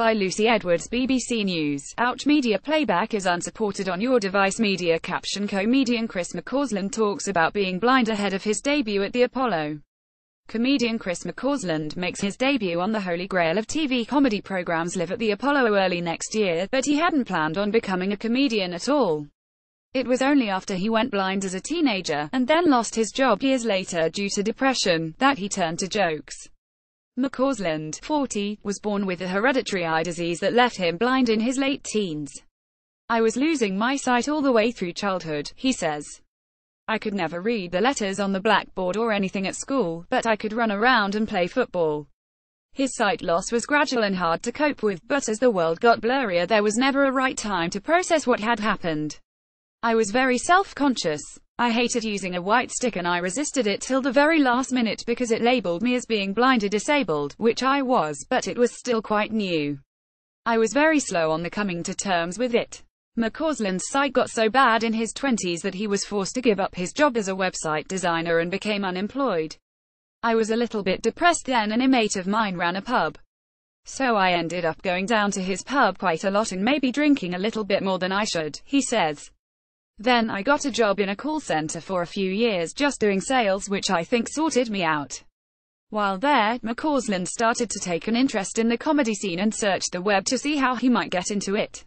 By Lucy Edwards, BBC News. Ouch, media playback is unsupported on your device. Media caption. Comedian Chris McCausland talks about being blind ahead of his debut at the Apollo. Comedian Chris McCausland makes his debut on the holy grail of TV comedy programs Live at the Apollo early next year, but he hadn't planned on becoming a comedian at all. It was only after he went blind as a teenager, and then lost his job years later due to depression, that he turned to jokes. McCausland, 40, was born with a hereditary eye disease that left him blind in his late teens. "I was losing my sight all the way through childhood," he says. "I could never read the letters on the blackboard or anything at school, but I could run around and play football." His sight loss was gradual and hard to cope with, but as the world got blurrier there was never a right time to process what had happened. "I was very self-conscious. I hated using a white stick and I resisted it till the very last minute because it labeled me as being blind or disabled, which I was, but it was still quite new. I was very slow on the coming to terms with it." McCausland's sight got so bad in his 20s that he was forced to give up his job as a website designer and became unemployed. "I was a little bit depressed then and a mate of mine ran a pub. So I ended up going down to his pub quite a lot and maybe drinking a little bit more than I should," he says. "Then I got a job in a call center for a few years just doing sales, which I think sorted me out." While there, McCausland started to take an interest in the comedy scene and searched the web to see how he might get into it.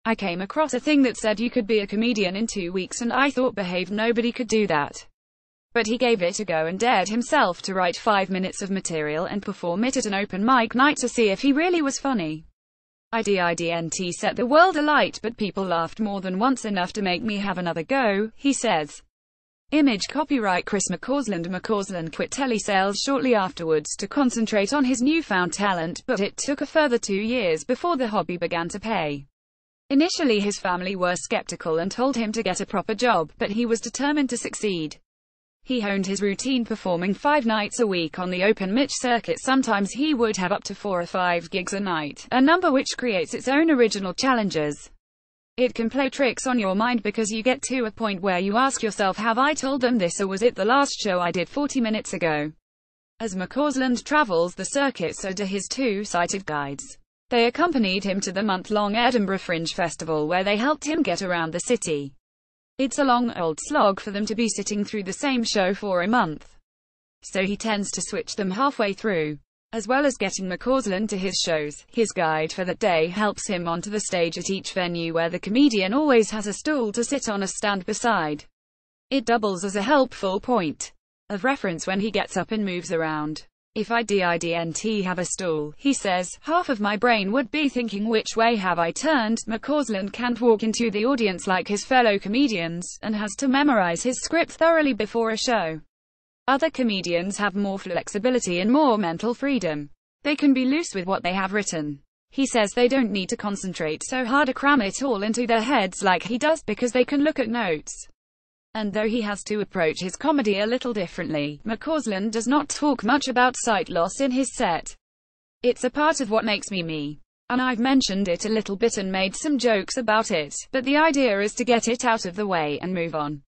"I came across a thing that said you could be a comedian in 2 weeks and I thought behave nobody could do that." But he gave it a go and dared himself to write 5 minutes of material and perform it at an open mic night to see if he really was funny. "I didn't set the world alight, but people laughed more than once, enough to make me have another go," he says. Image copyright Chris McCausland. McCausland quit telesales shortly afterwards to concentrate on his newfound talent, but it took a further 2 years before the hobby began to pay. Initially his family were skeptical and told him to get a proper job, but he was determined to succeed. He honed his routine, performing 5 nights a week on the open mic circuit. Sometimes he would have up to 4 or 5 gigs a night, a number which creates its own original challenges. It can play tricks on your mind because you get to a point where you ask yourself, have I told them this, or was it the last show I did 40 minutes ago? As McCausland travels the circuit, so do his 2 sighted guides. They accompanied him to the month-long Edinburgh Fringe Festival where they helped him get around the city. It's a long old slog for them to be sitting through the same show for a month. So he tends to switch them halfway through. As well as getting McCausland to his shows, his guide for that day helps him onto the stage at each venue where the comedian always has a stool to sit on or stand beside. It doubles as a helpful point of reference when he gets up and moves around. "If I didn't have a stool," he says, "half of my brain would be thinking, which way have I turned?" McCausland can't walk into the audience like his fellow comedians, and has to memorize his script thoroughly before a show. Other comedians have more flexibility and more mental freedom. They can be loose with what they have written. He says they don't need to concentrate so hard to cram it all into their heads like he does, because they can look at notes. And though he has to approach his comedy a little differently, McCausland does not talk much about sight loss in his set. "It's a part of what makes me me. And I've mentioned it a little bit and made some jokes about it, but the idea is to get it out of the way and move on."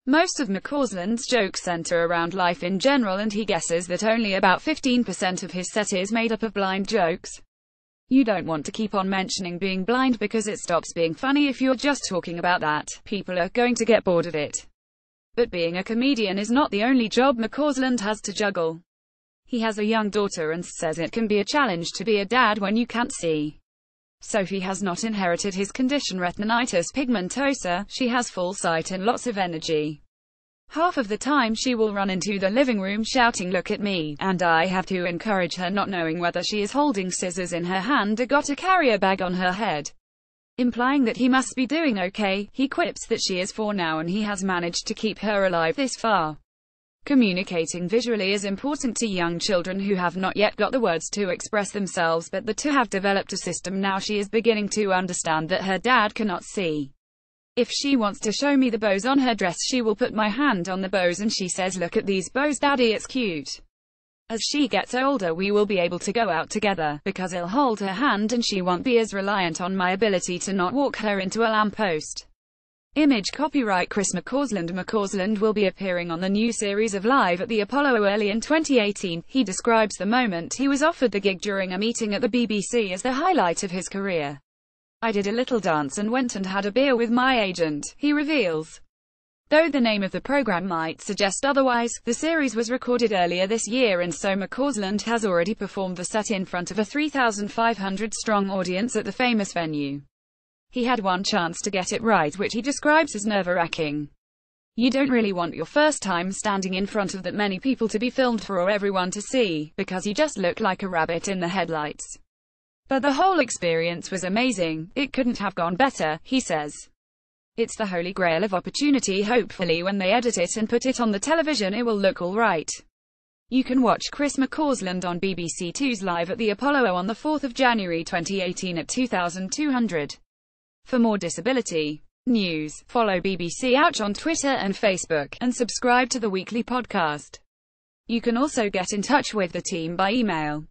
Most of McCausland's jokes center around life in general, and he guesses that only about 15% of his set is made up of blind jokes. You don't want to keep on mentioning being blind because it stops being funny. If you're just talking about that, people are going to get bored of it. But being a comedian is not the only job McCausland has to juggle. He has a young daughter and says it can be a challenge to be a dad when you can't see. Sophie has not inherited his condition, retinitis pigmentosa. She has full sight and lots of energy. Half of the time she will run into the living room shouting, "Look at me," and I have to encourage her, not knowing whether she is holding scissors in her hand or got a carrier bag on her head. Implying that he must be doing okay, he quips that she is 4 now and he has managed to keep her alive this far. Communicating visually is important to young children who have not yet got the words to express themselves, but the 2 have developed a system now. She is beginning to understand that her dad cannot see. If she wants to show me the bows on her dress, she will put my hand on the bows and she says, "Look at these bows, Daddy, it's cute." As she gets older, we will be able to go out together, because I'll hold her hand and she won't be as reliant on my ability to not walk her into a lamppost. Image copyright Chris McCausland. McCausland will be appearing on the new series of Live at the Apollo early in 2018. He describes the moment he was offered the gig during a meeting at the BBC as the highlight of his career. "I did a little dance and went and had a beer with my agent," he reveals. Though the name of the program might suggest otherwise, the series was recorded earlier this year, and so McCausland has already performed the set in front of a 3,500-strong audience at the famous venue. He had one chance to get it right, which he describes as nerve-wracking. You don't really want your first time standing in front of that many people to be filmed for everyone to see, because you just look like a rabbit in the headlights. But the whole experience was amazing. It couldn't have gone better, he says. It's the holy grail of opportunity. Hopefully when they edit it and put it on the television it will look all right. You can watch Chris McCausland on BBC Two's Live at the Apollo on the 4th of January 2018 at 2200. For more disability news, follow BBC Ouch on Twitter and Facebook, and subscribe to the weekly podcast. You can also get in touch with the team by email.